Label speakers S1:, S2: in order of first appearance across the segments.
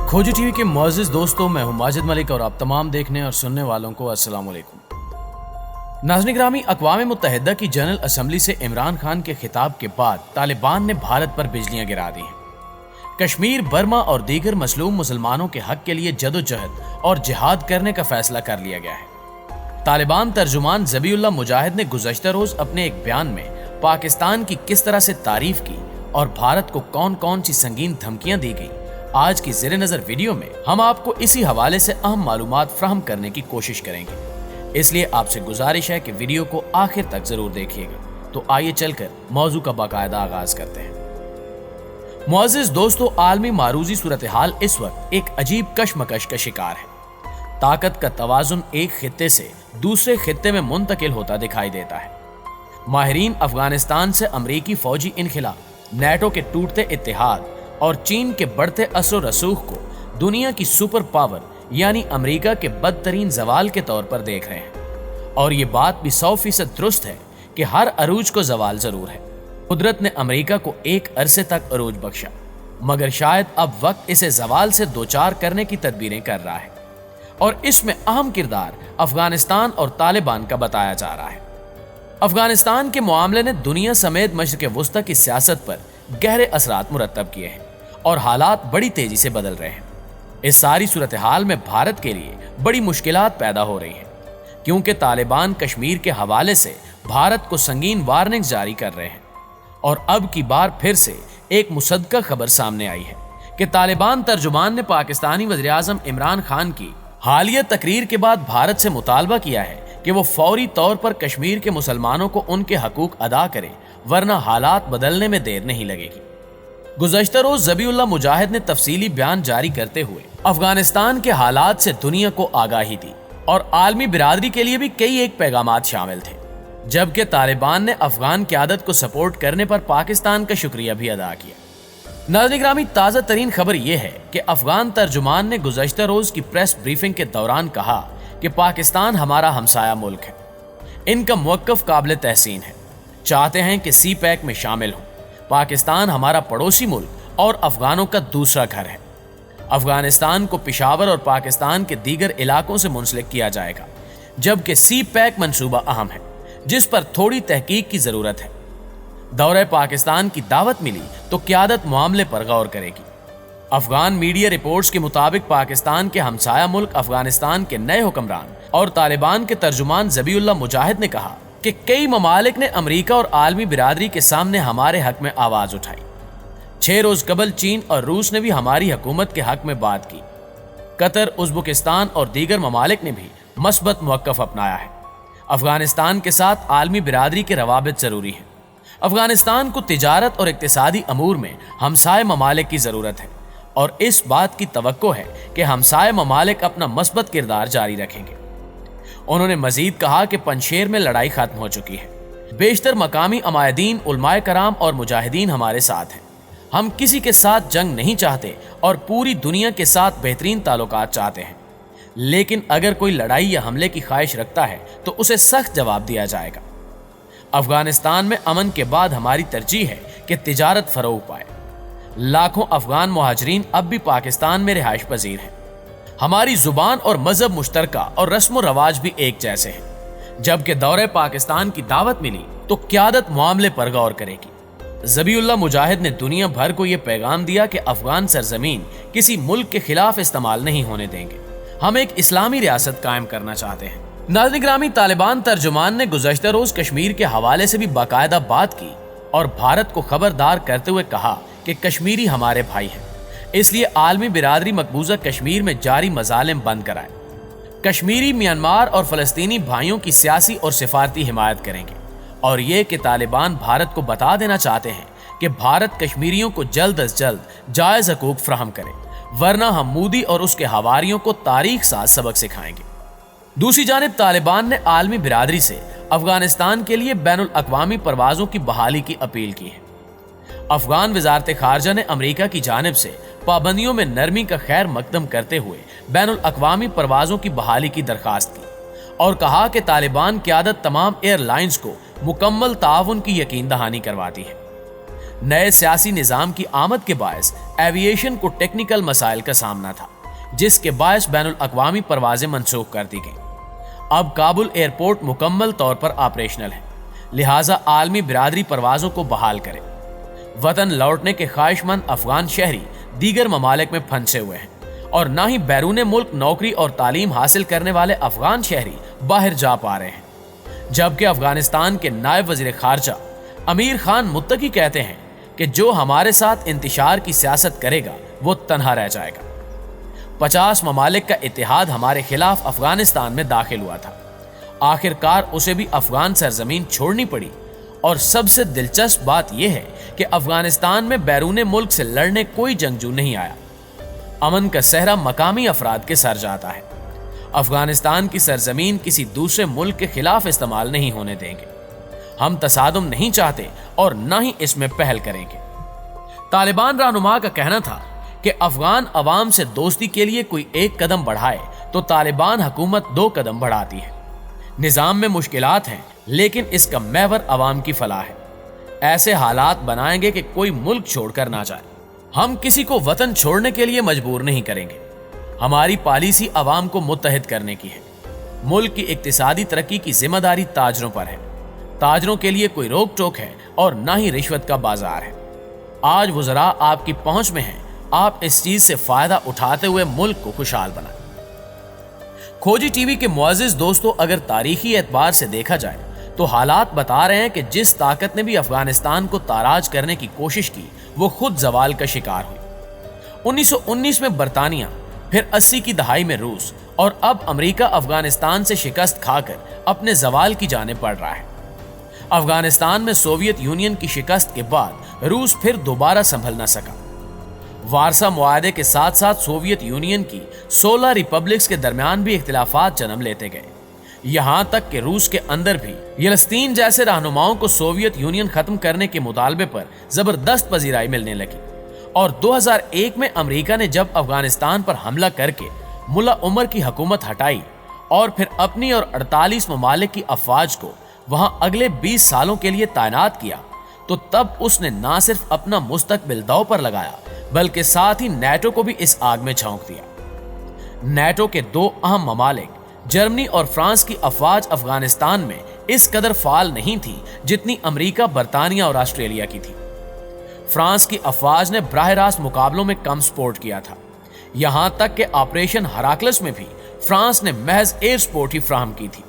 S1: खोजी टीवी के मुअज़्ज़िज़ दोस्तों, मैं हूं माजिद मलिक और आप तमाम देखने और सुनने वालों को अस्सलाम वालेकुम। नाज़रीन गिरामी, अक़वाम मुत्तहिदा की जनरल असम्बली से इमरान खान के खिताब के बाद तालिबान ने भारत पर बिजलियां गिरा दी हैं। कश्मीर, बर्मा और दीगर मसलूम मुसलमानों के हक के लिए जदोजहद और जिहाद करने का फैसला कर लिया गया है। तालिबान तर्जुमान ज़बीउल्लाह मुजाहिद ने गुज़श्ता रोज अपने एक बयान में पाकिस्तान की किस तरह से तारीफ की और भारत को कौन कौन सी संगीन धमकियां दी गई, आज की ज़ेरे नज़र वीडियो में हम आपको इसी हवाले से अहम मालूमात फ्राहम करने की कोशिश करेंगे। इसलिए आपसे गुजारिश है कि वीडियो को आखिर तक जरूर देखिएगा। तो आइए चलकर मौजू का बाकायदा आगाज करते हैं। मुअज़्ज़िज़ दोस्तों, आलमी मारूजी सूरत हाल इस वक्त एक अजीब कशमकश का शिकार है। ताकत का तवाजुन एक खित्ते से दूसरे खित्ते में मुंतकिल होता दिखाई देता है। माहिरीन अफगानिस्तान से अमरीकी फौजी इनखिला, नेटो के टूटते इत्तेहाद और चीन के बढ़ते असर रसूख को दुनिया की सुपर पावर यानी अमेरिका के बदतरीन जवाल के तौर पर देख रहे हैं। और ये बात भी 100% दुरुस्त है कि हर अरूज को जवाल जरूर है। कुदरत ने अमेरिका को एक अरसे तक अरूज बख्शा, मगर शायद अब वक्त इसे जवाल से दोचार करने की तदबीरें कर रहा है। और इसमें अहम किरदार अफगानिस्तान और तालिबान का बताया जा रहा है। अफगानिस्तान के मामले ने दुनिया समेत मशरिक़ वुस्ता की सियासत पर गहरे असरात मुरतब किए हैं और हालात बड़ी तेजी से बदल रहे हैं। इस सारी सूरत हाल में भारत के लिए बड़ी मुश्किलात पैदा हो रही हैं, क्योंकि तालिबान कश्मीर के हवाले से भारत को संगीन वार्निंग्स जारी कर रहे हैं। और अब की बार फिर से एक मुसद्दक़ा खबर सामने आई है कि तालिबान तर्जुमान ने पाकिस्तानी वज़ीर-ए-आज़म इमरान खान की हालिया तकरीर के बाद भारत से मुतालबा किया है कि वो फौरी तौर पर कश्मीर के मुसलमानों को उनके हकूक अदा करे, वरना हालात बदलने में देर नहीं लगेगी। गुज़श्ता रोज ज़बीउल्लाह मुजाहिद ने तफसीली बयान जारी करते हुए अफगानिस्तान के हालात से दुनिया को आगाही दी और आलमी बिरादरी के लिए भी कई एक पैगामात शामिल थे। जबकि तालिबान ने अफगान क़यादत को सपोर्ट करने पर पाकिस्तान का शुक्रिया भी अदा किया। नाज़रीन गिरामी, ताज़ा तरीन खबर यह है कि अफगान तर्जुमान ने गुज़श्ता रोज की प्रेस ब्रीफिंग के दौरान कहा कि पाकिस्तान हमारा हमसाया मुल्क है, इनका मौक़िफ़ काबिल तहसीन है, चाहते हैं कि सी पैक में शामिल हो। पाकिस्तान हमारा पड़ोसी मुल्क और अफगानों का दूसरा घर है। अफगानिस्तान को पेशावर और पाकिस्तान के दीगर इलाकों से मुंसलिक किया जाएगा, जबकि सी पैक मंसूबा अहम है जिस पर थोड़ी तहकीक की जरूरत है। दौरे पाकिस्तान की दावत मिली तो क़यादत मामले पर गौर करेगी। अफगान मीडिया रिपोर्ट्स के मुताबिक पाकिस्तान के हमसाया मुल्क अफगानिस्तान के नए हुक्मरान और तालिबान के तर्जुमान ज़बीउल्लाह मुजाहिद ने कहा कि कई ममालिक ने अमेरिका और आलमी बिरादरी के सामने हमारे हक में आवाज उठाई। 6 रोज कबल चीन और रूस ने भी हमारी हुकूमत के हक में बात की। कतर, उज़्बेकिस्तान और दीगर ममालिक ने भी मस्बत मौक़िफ़ अपनाया है। अफगानिस्तान के साथ आलमी बिरादरी के रवाबित जरूरी है। अफगानिस्तान को तिजारत और इक़्तिसादी अमूर में हमसाए ममालिक की जरूरत है और इस बात की तवक्को है कि हमसाए ममालिक अपना मस्बत किरदार जारी रखेंगे। उन्होंने मजीद कहा कि पंशेर में लड़ाई खत्म हो चुकी है। बेशतर मकामी अमायदीन, उलमाए कराम और मुजाहिदीन हमारे साथ हैं। हम किसी के साथ जंग नहीं चाहते और पूरी दुनिया के साथ बेहतरीन ताल्लुकात चाहते हैं, लेकिन अगर कोई लड़ाई या हमले की ख्वाहिश रखता है तो उसे सख्त जवाब दिया जाएगा। अफगानिस्तान में अमन के बाद हमारी तरजीह है कि तिजारत फरोग पाए। लाखों अफगान मुहाजिरीन अब भी पाकिस्तान में रिहाइश पजीर हैं। हमारी जुबान और मजहब मुश्तरका और रस्म व रवाज भी एक जैसे हैं। जबकि दौरे पाकिस्तान की दावत मिली तो क़यादत मामले पर गौर करेगी। ज़बीउल्लाह मुजाहिद ने दुनिया भर को यह पैगाम दिया कि अफगान सरजमीन किसी मुल्क के खिलाफ इस्तेमाल नहीं होने देंगे। हम एक इस्लामी रियासत कायम करना चाहते हैं। नाज़रीन गिरामी, तालिबान तर्जुमान ने गुज़श्ता रोज कश्मीर के हवाले से भी बाकायदा बात की और भारत को खबरदार करते हुए कहा कि कश्मीरी हमारे भाई हैं, इसलिए आलमी बिरादरी मकबूजा कश्मीर में जारी मजालिम बंद कराए। कश्मीरी, म्यांमार और फलस्तीनी भाइयों की सियासी और सिफारती हिमायत करेंगे और ये कि तालिबान भारत को बता देना चाहते हैं कि भारत कश्मीरियों को जल्द अज जल्द जायज़ हकूक फ्राहम करे, वरना हम मोदी और उसके हवारियों को तारीख साथ सबक सिखाएंगे। दूसरी जानिब तालिबान ने आलमी बिरादरी से अफगानिस्तान के लिए बैनुल अक़वामी परवाज़ों की बहाली की अपील की है। अफगान वज़ारत ख़ारजा ने अमेरिका की जानिब से पाबंदियों में नरमी का खैर मकदम करते हुए बैनुल अक़वामी परवाज़ों की बहाली की दरख्वास्त की और कहा कि तालिबान क़यादत तमाम एयरलाइंस को मुकम्मल ताउन की यकीन दहानी करवाती है। नए सियासी निजाम की आमद के बायस एविएशन को टेक्निकल मसाइल का सामना था, जिसके बायस बैनुल अक़वामी परवाजें मंसूख कर दी गईं। अब काबुल एयरपोर्ट मुकम्मल तौर पर ऑपरेशनल है, लिहाजा आलमी बिरादरी परवाजों को बहाल करे। वतन लौटने के ख्वाहिशमंद अफगान शहरी दीगर ममालिक में फंसे हुए हैं और ना ही बैरून मुल्क नौकरी और तालीम हासिल करने वाले अफगान शहरी बाहर जा पा रहे हैं। जबकि अफगानिस्तान के नायब वजीर खारजा अमीर खान मुत्तकी कहते हैं कि जो हमारे साथ इंतशार की सियासत करेगा वो तन्हा रह जाएगा। 50 ममालिक का इत्तेहाद हमारे खिलाफ अफगानिस्तान में दाखिल हुआ था, आखिरकार उसे भी अफगान सरजमीन छोड़नी पड़ी। और सबसे दिलचस्प बात यह है कि अफगानिस्तान में बैरून मुल्क से लड़ने कोई जंगजू नहीं आया। अमन का सहरा मकामी अफराद के सर जाता है। अफगानिस्तान की सरजमीन किसी दूसरे मुल्क के खिलाफ इस्तेमाल नहीं होने देंगे। हम तसादुम नहीं चाहते और न ही इसमें पहल करेंगे। तालिबान रहनुमा का कहना था कि अफगान अवाम से दोस्ती के लिए कोई एक कदम बढ़ाए तो तालिबान हुकूमत 2 कदम बढ़ाती है। निजाम में मुश्किलात हैं, लेकिन इसका महवर अवाम की फलाह है। ऐसे हालात बनाएंगे कि कोई मुल्क छोड़कर ना जाए। हम किसी को वतन छोड़ने के लिए मजबूर नहीं करेंगे। हमारी पॉलिसी अवाम को मुत्तहिद करने की है। मुल्क की इक्तिसादी तरक्की की जिम्मेदारी ताजरों पर है। ताजरों के लिए कोई रोक टोक है और ना ही रिश्वत का बाजार है। आज वज़रा आपकी पहुंच में हैं, आप इस चीज से फायदा उठाते हुए मुल्क को खुशहाल बनाएं। खोजी टीवी के मुअज़्ज़िज़ दोस्तों, अगर तारीखी एतबार से देखा जाए तो हालात बता रहे हैं कि जिस ताकत ने भी अफगानिस्तान को ताराज करने की कोशिश की वो खुद जवाल का शिकार हुई। 1919 में बरतानिया, फिर 80 की दहाई में रूस और अब अमेरिका अफगानिस्तान से शिकस्त खाकर अपने जवाल की जानिब बढ़ रहा है। अफगानिस्तान में सोवियत यूनियन की शिकस्त के बाद रूस फिर दोबारा संभल न सका। वारसा मुआहदे के साथ साथ सोवियत यूनियन की 16 रिपब्लिक्स के दरमियान भी इख्तिलाफात जन्म लेते गए। यहां तक कि रूस के अंदर भी यलस्तीन जैसे रहनुमाओं को सोवियत यूनियन खत्म करने के मुतालबे पर जबरदस्त पजीराई मिलने लगी। और 2001 में अमेरिका ने जब अफगानिस्तान पर हमला करके मुल्ला उमर की हुकूमत हटाई और फिर अपनी और 48 ममालिक की अफवाज को वहां अगले 20 सालों के लिए तैनात किया, तो तब उसने ना सिर्फ अपना मुस्तकबिल दांव पर लगाया बल्कि साथ ही नेटो को भी इस आग में झोंक दिया। नेटो के 2 अहम ममालिक जर्मनी और फ्रांस की अफवाज अफगानिस्तान में इस कदर फाल नहीं थी जितनी अमेरिका, बरतानिया और ऑस्ट्रेलिया की थी। फ्रांस की अफवाज ने बराह रास्त मुकाबलों में कम सपोर्ट किया था। यहां तक कि ऑपरेशन हराक्लस में भी फ्रांस ने महज एयर सपोर्ट ही फ्राहम की थी।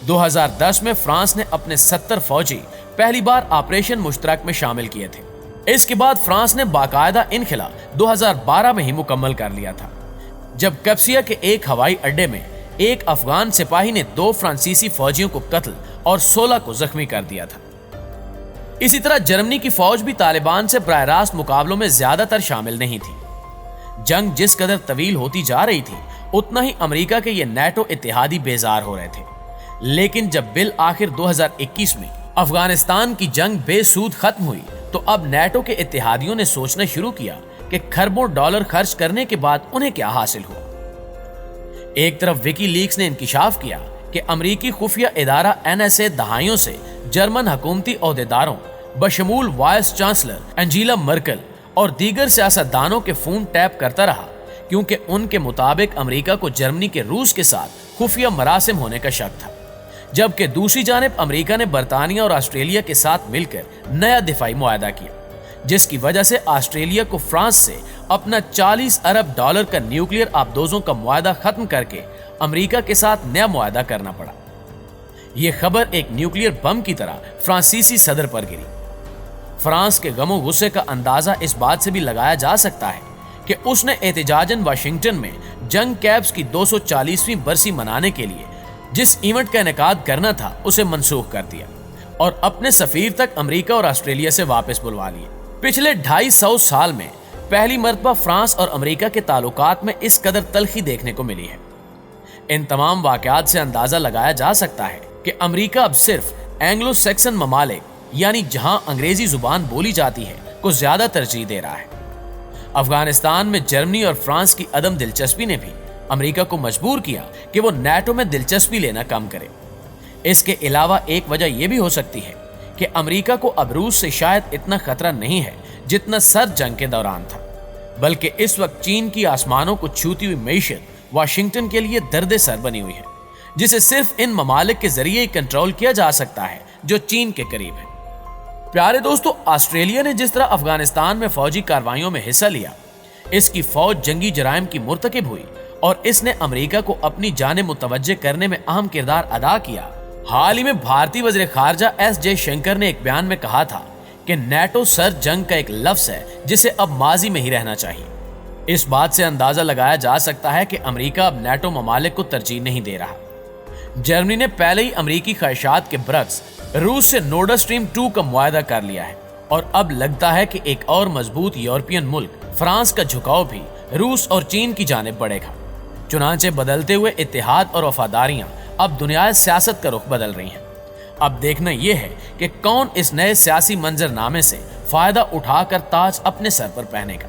S1: 2010 में फ्रांस ने अपने 70 फौजी पहली बार ऑपरेशन मुश्तरक में शामिल किए थे। इसके बाद फ्रांस ने बाकायदा इनखिला 2012 में ही मुकम्मल कर लिया था, जब कप्सिया के एक हवाई अड्डे में एक अफगान सिपाही ने 2 फ्रांसीसी फौजियों को कत्ल और 16 को जख्मी कर दिया था। इसी तरह जर्मनी की फौज भी तालिबान से बराह रास्त मुकाबलों में ज्यादातर शामिल नहीं थी। जंग जिस कदर तवील होती जा रही थी, उतना ही अमेरिका के ये नेटो इत्तेहादी बेजार हो रहे थे। लेकिन जब बिल आखिर 2021 में अफगानिस्तान की जंग बेसूद खत्म हुई, तो अब नेटो के इत्तेहादियों ने सोचना शुरू किया कि खरबों डॉलर खर्च करने के बाद उन्हें क्या हासिल हुआ। एक तरफ विकीलीक्स ने इंकिशाफ किया कि अमेरिकी खुफिया इदारा NSA दहाइयों से जर्मन हुकूमती ओहदेदारों बशमूल वाइस चांसलर एंजेला मर्केल और दीगर सियासतदानों के फोन टैप करता रहा, क्योंकि उनके मुताबिक अमेरिका को जर्मनी के रूस के साथ खुफिया मरासिम होने का शक था। जबकि दूसरी जानिब अमेरिका ने बरतानिया और ऑस्ट्रेलिया के साथ मिलकर नया दिफाई मुआहदा किया, जिसकी वजह से ऑस्ट्रेलिया को फ्रांस से अपना 40 अरब डॉलर का न्यूक्लियर आबदोजों का मुआहदा खत्म करके अमेरिका के साथ नया मुआहदा करना पड़ा। यह खबर एक न्यूक्लियर बम की तरह फ्रांसीसी सदर पर गिरी। फ्रांस के गमो गुस्से का अंदाजा इस बात से भी लगाया जा सकता है कि उसने एहतिजाजन वाशिंगटन में जंग कैब्स की 240वीं बरसी मनाने के लिए जिस इवेंट का इनेकाद करना था उसे मनसूख कर दिया और अपने सफीर तक अमेरिका और ऑस्ट्रेलिया से वापस बुलवा लिए। पिछले 250 साल में पहली मर्तबा फ्रांस और अमेरिका के ताल्लुकात में इस कदर तलखी देखने को मिली है। इन तमाम वाकयात से अंदाजा लगाया जा सकता है कि अमेरिका अब सिर्फ एंग्लो सैक्सन ममालिक, यानी जहां अंग्रेजी जुबान बोली जाती है, को ज्यादा तरजीह दे रहा है। अफगानिस्तान में जर्मनी और फ्रांस की अदम दिलचस्पी ने भी अमेरिका को मजबूर किया कि वो नेटो में दिलचस्पी लेना कम करे। इसके अलावा एक वजह यह भी हो सकती है کہ امریکہ کو اب روس سے شاید اتنا خطرہ نہیں ہے جتنا سرد جنگ کے دوران تھا، بلکہ اس وقت چین کی آسمانوں کو چھوتی ہوئی معیشت واشنگٹن کے لیے درد سر بنی ہوئی ہے، جسے صرف ان ممالک کے ذریعے ہی کنٹرول کیا جا سکتا ہے جو چین کے قریب ہے۔ پیارے دوستو، آسٹریلیا نے جس طرح افغانستان میں فوجی کارروائیوں میں حصہ لیا، اس کی فوج جنگی جرائم کی مرتکب ہوئی اور اس نے امریکہ کو اپنی جانب متوجہ کرنے میں اہم کردار ادا کیا۔ حال ہی میں بھارتی وزیر خارجہ ایس جے شنکر نے ایک بیان میں کہا تھا کہ نیٹو سرد جنگ کا ایک لفظ ہے جسے اب ماضی میں ہی رہنا چاہیے۔ اس بات سے اندازہ لگایا جا سکتا ہے کہ امریکہ اب نیٹو ممالک کو ترجیح نہیں دے رہا۔ جرمنی نے پہلے ہی امریکی خواہشات کے برعکس روس سے نورڈ اسٹریم 2 کا معاہدہ کر لیا ہے، اور اب لگتا ہے کہ ایک اور مضبوط یورپین ملک فرانس کا جھکاؤ بھی روس اور چین کی جانب بڑھے گا۔ چنانچہ بدلتے ہوئے اتحاد اور وفاداریاں اب دنیا سیاست کا رخ بدل رہی ہیں۔ اب دیکھنا یہ ہے کہ کون اس نئے سیاسی منظر نامے سے فائدہ اٹھا کر تاج اپنے سر پر پہنے گا۔